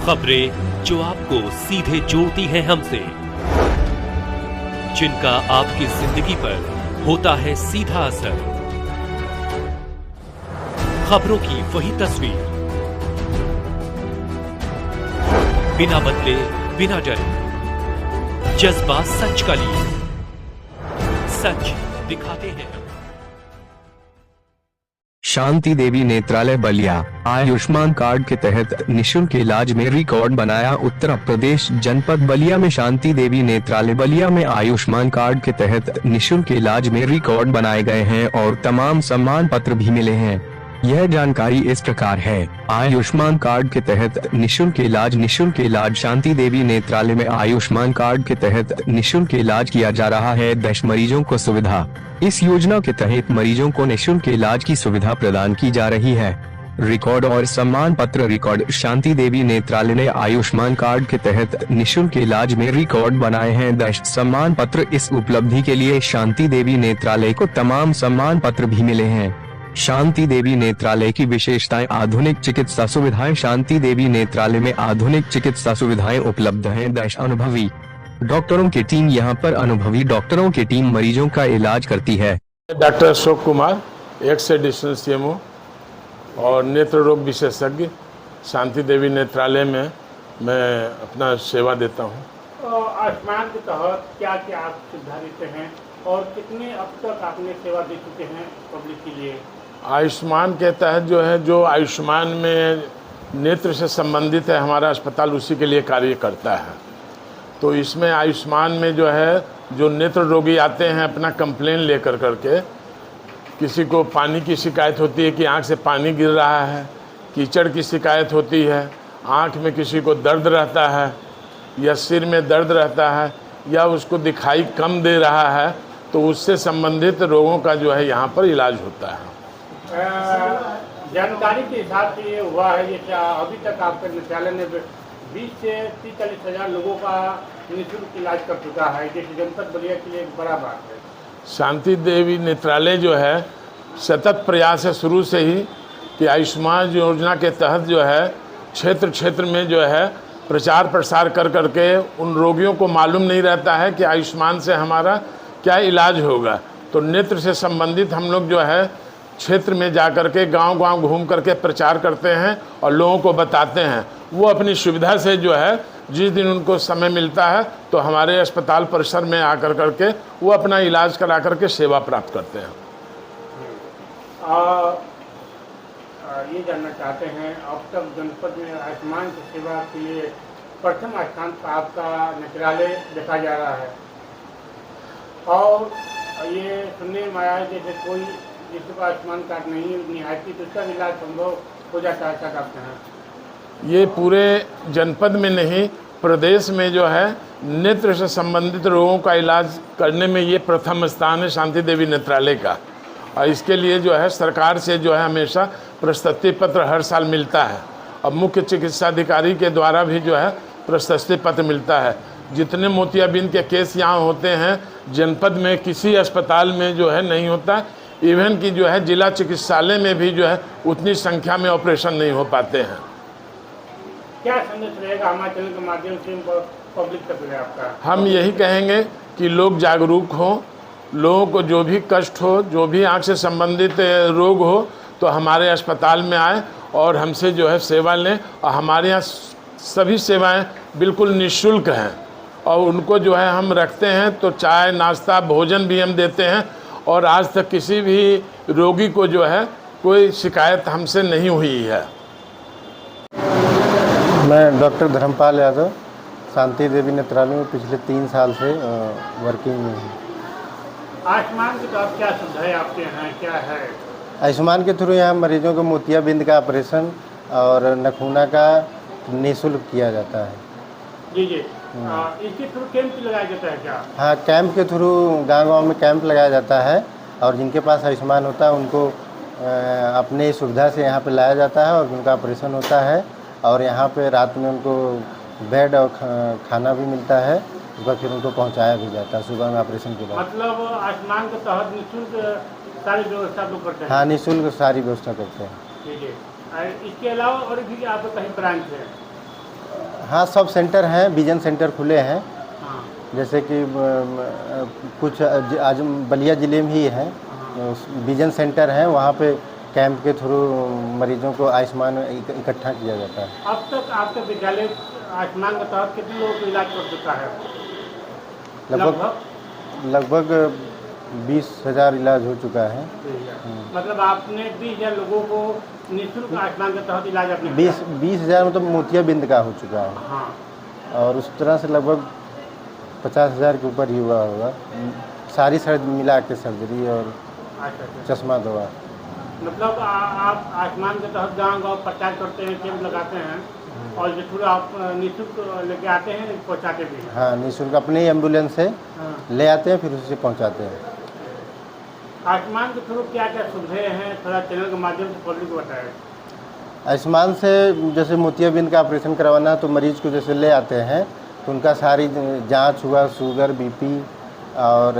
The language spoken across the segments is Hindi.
खबरें जो आपको सीधे जोड़ती हैं हमसे, जिनका आपकी जिंदगी पर होता है सीधा असर। खबरों की वही तस्वीर, बिना बदले बिना डरे, जज्बा सच का लिए, सच दिखाते हैं। शांति देवी नेत्रालय बलिया आयुष्मान कार्ड के तहत निशुल्क इलाज में रिकॉर्ड बनाया उत्तर प्रदेश। जनपद बलिया में शांति देवी नेत्रालय बलिया में आयुष्मान कार्ड के तहत निशुल्क इलाज में रिकॉर्ड बनाए गए हैं और तमाम सम्मान पत्र भी मिले हैं। यह जानकारी इस प्रकार है। आयुष्मान कार्ड के तहत निशुल्क इलाज शांति देवी नेत्रालय में आयुष्मान कार्ड के तहत निशुल्क इलाज किया जा रहा है। 10 मरीजों को सुविधा। इस योजना के तहत मरीजों को निशुल्क इलाज की सुविधा प्रदान की जा रही है। रिकॉर्ड और सम्मान पत्र। रिकॉर्ड शांति देवी नेत्रालय ने आयुष्मान कार्ड के तहत निशुल्क इलाज में रिकॉर्ड बनाए हैं। 10 सम्मान पत्र। इस उपलब्धि के लिए शांति देवी नेत्रालय को तमाम सम्मान पत्र भी मिले हैं। शांति देवी नेत्रालय की विशेषताएं। आधुनिक चिकित्सा सुविधाएं। शांति देवी नेत्रालय में आधुनिक चिकित्सा सुविधाएं उपलब्ध हैं। 10 अनुभवी डॉक्टरों की टीम। यहाँ पर अनुभवी डॉक्टरों की टीम मरीजों का इलाज करती है। Doctor Ashok Kumar, x additional CMO और नेत्र रोग विशेषज्ञ, शांति देवी नेत्रालय में मैं अपना सेवा देता हूँ। आयुष्मान के तहत क्या क्या आप सुविधा देते हैं और कितने अब तक आपने सेवा दे चुके हैं पब्लिक के लिए? आयुष्मान के तहत जो आयुष्मान में नेत्र से संबंधित है, हमारा अस्पताल उसी के लिए कार्य करता है। तो इसमें आयुष्मान में जो नेत्र रोगी आते हैं अपना कंप्लेन लेकर करके, किसी को पानी की शिकायत होती है कि आँख से पानी गिर रहा है, कीचड़ की शिकायत होती है, आँख में किसी को दर्द रहता है या सिर में दर्द रहता है या उसको दिखाई कम दे रहा है, तो उससे संबंधित रोगों का यहाँ पर इलाज होता है। जानकारी के हिसाब से ये हुआ है, ये क्या अभी तक आपके नेत्रालय ने 20 से 30-40 हज़ार लोगों का निःशुल्क इलाज कर चुका है, जैसे जनपद बलिया के लिए एक बड़ा बात है। शांति देवी नेत्रालय सतत प्रयास है शुरू से ही कि आयुष्मान योजना के तहत क्षेत्र क्षेत्र में प्रचार प्रसार कर करके उन रोगियों को मालूम नहीं रहता है कि आयुष्मान से हमारा क्या इलाज होगा। तो नेत्र से संबंधित हम लोग क्षेत्र में जा कर के गाँव घूम करके प्रचार करते हैं और लोगों को बताते हैं। वो अपनी सुविधा से जिस दिन उनको समय मिलता है तो हमारे अस्पताल परिसर में आकर करके वो अपना इलाज करा करके सेवा प्राप्त करते हैं। ये जानना चाहते हैं, अब तक जनपद में आयुष्मान की सेवा के लिए प्रथम स्थान पर आपका नेत्रालय देखा जा रहा है और ये सुनने में आया जैसे कोई जिसके पास आयुष्मान कार्ड नहीं निहायती तो उसका इलाज संभव हो जाता है, क्या कहते हैं? ये पूरे जनपद में नहीं, प्रदेश में नेत्र से संबंधित रोगों का इलाज करने में ये प्रथम स्थान है शांति देवी नेत्रालय का। और इसके लिए सरकार से हमेशा प्रशस्ति पत्र हर साल मिलता है और मुख्य चिकित्सा अधिकारी के द्वारा भी प्रशस्ति पत्र मिलता है। जितने मोतियाबिंद के केस यहाँ होते हैं जनपद में किसी अस्पताल में नहीं होता, इवन कि जिला चिकित्सालय में भी उतनी संख्या में ऑपरेशन नहीं हो पाते हैं। क्या संदेश रहेगा हमारे चैनल के माध्यम से पब्लिक तक आपका? हम यही कहेंगे कि लोग जागरूक हों, लोगों को जो भी कष्ट हो, जो भी आँख से संबंधित रोग हो तो हमारे अस्पताल में आए और हमसे सेवा लें। और हमारे यहाँ सभी सेवाएं बिल्कुल निःशुल्क हैं और उनको हम रखते हैं तो चाय नाश्ता भोजन भी हम देते हैं और आज तक किसी भी रोगी को कोई शिकायत हमसे नहीं हुई है। मैं डॉक्टर धर्मपाल यादव शांति देवी नेत्रालय में पिछले 3 साल से वर्किंग में हूँ। आयुष्मान के तहत क्या सुविधाएं आपके यहाँ क्या है? आयुष्मान के थ्रू यहाँ मरीजों को मोतियाबिंद का ऑपरेशन और नखूना का निःशुल्क किया जाता है। जी इसके थ्रू कैंप लगाया जाता है क्या? हाँ, कैंप के थ्रू गांव में कैंप लगाया जाता है और जिनके पास आयुष्मान होता है उनको अपने सुविधा से यहाँ पे लाया जाता है और उनका ऑपरेशन होता है और यहाँ पे रात में उनको बेड और खाना भी मिलता है, उसका फिर उनको पहुँचाया भी जाता है सुबह में ऑपरेशन के बाद। मतलब आयुष्मान के तहत निःशुल्क सारी व्यवस्था लोग करते हैं? हाँ, निःशुल्क सारी व्यवस्था करते हैं। ठीक है। इसके अलावा और भी आपका कहीं ब्रांच है? हाँ, सब सेंटर हैं, विजन सेंटर खुले हैं। हाँ जैसे कि कुछ आज बलिया ज़िले में ही है, विजन सेंटर है, वहाँ पे कैंप के थ्रू मरीजों को आयुष्मान इकट्ठा किया जाता है। अब तक आपके विद्यालय आयुष्मान के तहत कितने लोगों को इलाज कर चुका है? लगभग 20,000 इलाज हो चुका है। मतलब आपने 20,000 लोगों को निःशुल्क आयुष्मान के तहत इलाज अपने 20,000 मतलब मोतियाबिंद का हो चुका है। हाँ। और उस तरह से लगभग 50,000 के ऊपर ही हुआ होगा, सारी सर्जरी मिला के, सर्जरी और चश्मा दवा। मतलब आप आयुष्मान के तहत गांव-गांव प्रचार करते हैं, कैंप लगाते हैं और जो थोड़ा आप निःशुल्क लेके आते हैं, पहुंचाते भी हैं? हाँ, निःशुल्क अपने ही एम्बुलेंस से ले आते हैं, फिर उसे पहुंचाते हैं। आयुष्मान के थ्रू क्या क्या सुविधाएं हैं, थोड़ा चैनल के माध्यम से पब्लिक को बताएं। आयुष्मान से जैसे मोतियाबिंद का ऑपरेशन करवाना है तो मरीज को जैसे ले आते हैं तो उनका सारी जांच हुआ, शुगर, बीपी और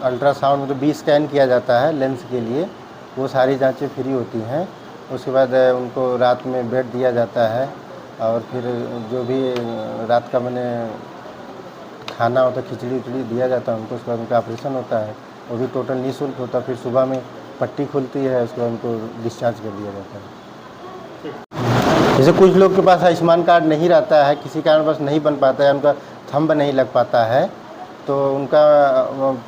अल्ट्रासाउंड मतलब 20 स्कैन किया जाता है लेंस के लिए, वो सारी जांचें फ्री होती हैं। उसके बाद उनको रात में बेड दिया जाता है और फिर जो भी रात का मैंने खाना होता है, खिचड़ी उचड़ी दिया जाता है उनको। उसके बाद उनका ऑपरेशन होता है, वो भी टोटल निःशुल्क होता है। फिर सुबह में पट्टी खुलती है, उसके बाद उनको डिस्चार्ज कर दिया जाता है। जैसे कुछ लोग के पास आयुष्मान कार्ड नहीं रहता है, किसी कारण बस नहीं बन पाता है, उनका थंब नहीं लग पाता है, तो उनका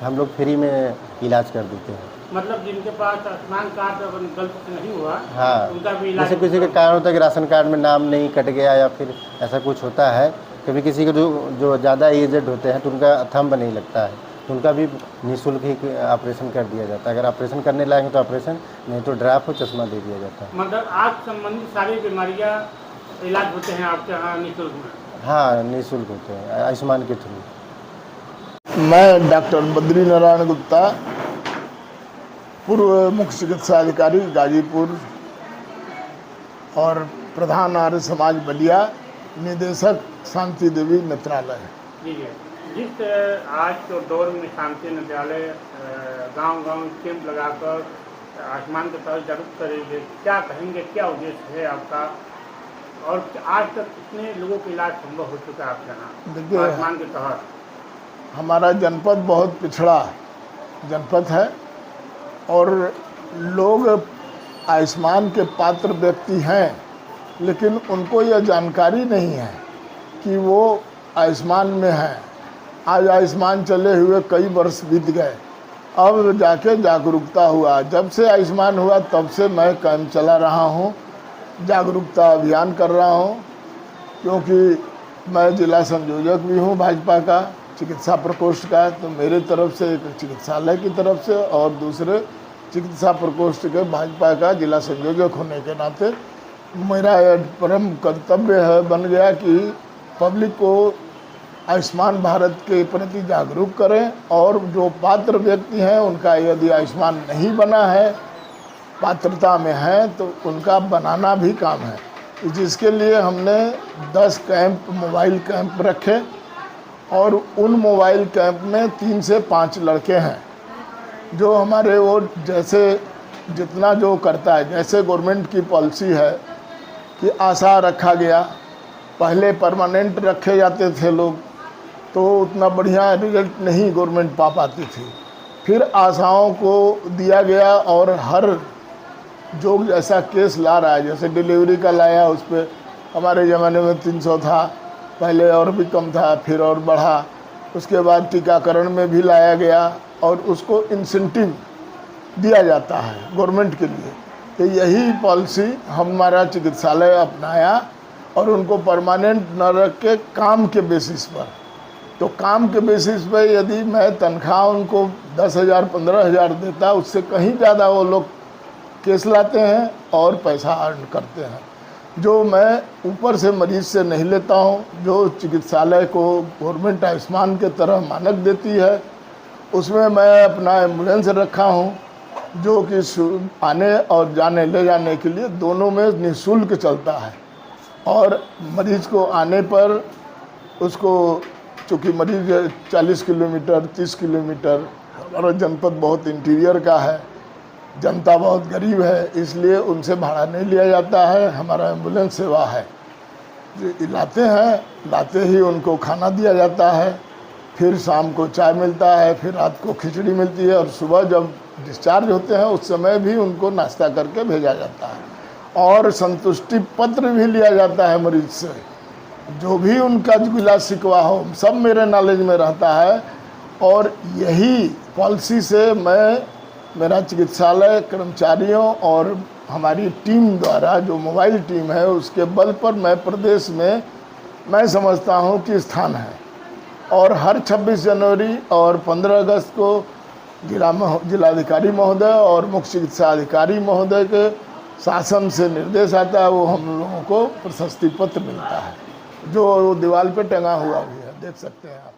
हम लोग फ्री में इलाज कर देते हैं। मतलब जिनके पास आयुष्मान कार्ड गलती से नहीं हुआ, हाँ, उनका भी इलाज जैसे किसी के कारण होता है कि राशन कार्ड में नाम नहीं कट गया या फिर ऐसा कुछ होता है, कभी किसी को जो ज़्यादा एजेड होते हैं तो उनका थंब नहीं लगता है, तो उनका भी निःशुल्क ही ऑपरेशन कर दिया जाता है। अगर ऑपरेशन करने लायक तो ऑपरेशन, नहीं तो ड्राप हो चश्मा दे दिया जाता है। मतलब आँख संबंधी सारी बीमारियाँ इलाज होते हैं आपके यहाँ निःशुल्क में? हाँ, निःशुल्क होते हैं आयुष्मान के थ्रू। मैं डॉक्टर बद्री नारायण गुप्ता, पूर्व मुख्य चिकित्सा अधिकारी गाजीपुर और प्रधान आर्य समाज बलिया, निदेशक शांति देवी नेत्रालय। जी है। जिस आज के दौर में शांति नेत्रालय गांव-गांव कैंप लगाकर आयुष्मान के तहत जागरूक करेंगे, क्या कहेंगे, क्या उद्देश्य है आपका और आज तक कितने लोगों का इलाज संभव हो चुका है आपके यहाँ? देखिए, आयुष्मान के तहत हमारा जनपद बहुत पिछड़ा जनपद है और लोग आयुष्मान के पात्र व्यक्ति हैं, लेकिन उनको यह जानकारी नहीं है कि वो आयुष्मान में हैं। आज आयुष्मान चले हुए कई वर्ष बीत गए, अब जाके जागरूकता हुआ। जब से आयुष्मान हुआ तब से मैं कैंप चला रहा हूँ, जागरूकता अभियान कर रहा हूँ, क्योंकि मैं जिला संयोजक भी हूँ भाजपा का, चिकित्सा प्रकोष्ठ का। तो मेरे तरफ से एक चिकित्सालय की तरफ से और दूसरे चिकित्सा प्रकोष्ठ के भाजपा का जिला संयोजक होने के नाते मेरा परम कर्तव्य है बन गया कि पब्लिक को आयुष्मान भारत के प्रति जागरूक करें और जो पात्र व्यक्ति हैं उनका यदि आयुष्मान नहीं बना है, पात्रता में है, तो उनका बनाना भी काम है। जिसके लिए हमने 10 कैंप, मोबाइल कैंप रखे और उन मोबाइल कैंप में 3 से 5 लड़के हैं जो हमारे वो जैसे जितना जो करता है, जैसे गवर्नमेंट की पॉलिसी है कि आशा रखा गया, पहले परमानेंट रखे जाते थे लोग तो उतना बढ़िया रिजल्ट नहीं गवर्नमेंट पा पाती थी, फिर आशाओं को दिया गया और हर जो ऐसा केस ला रहा है, जैसे डिलीवरी का लाया, उस पर हमारे ज़माने में 300 था, पहले और भी कम था, फिर और बढ़ा। उसके बाद टीकाकरण में भी लाया गया और उसको इंसेंटिव दिया जाता है गवर्नमेंट के लिए। तो यही पॉलिसी हमारा चिकित्सालय अपनाया और उनको परमानेंट न रख के काम के बेसिस पर, तो काम के बेसिस पर यदि मैं तनख्वाह उनको 10,000 15,000 देता, उससे कहीं ज़्यादा वो लोग केस लाते हैं और पैसा अर्न करते हैं, जो मैं ऊपर से मरीज से नहीं लेता हूं। जो चिकित्सालय को गवर्नमेंट आयुष्मान के तरह मानक देती है, उसमें मैं अपना एम्बुलेंस रखा हूं, जो कि आने और जाने ले जाने के लिए दोनों में निःशुल्क चलता है। और मरीज को आने पर उसको, चूँकि मरीज 40 किलोमीटर 30 किलोमीटर, हमारा जनपद बहुत इंटीरियर का है, जनता बहुत गरीब है, इसलिए उनसे भाड़ा नहीं लिया जाता है, हमारा एम्बुलेंस सेवा है। लाते ही उनको खाना दिया जाता है, फिर शाम को चाय मिलता है, फिर रात को खिचड़ी मिलती है और सुबह जब डिस्चार्ज होते हैं उस समय भी उनको नाश्ता करके भेजा जाता है। और संतुष्टि पत्र भी लिया जाता है मरीज से, जो भी उनका गिला शिकवा हो सब मेरे नॉलेज में रहता है। और यही पॉलिसी से मेरा चिकित्सालय कर्मचारियों और हमारी टीम द्वारा, जो मोबाइल टीम है, उसके बल पर मैं प्रदेश में मैं समझता हूँ कि स्थान है। और हर 26 जनवरी और 15 अगस्त को जिलाधिकारी महोदय और मुख्य चिकित्सा अधिकारी महोदय के शासन से निर्देश आता है, वो हम लोगों को प्रशस्ति पत्र मिलता है, जो दीवार पे टंगा हुआ भी है, देख सकते हैं आप।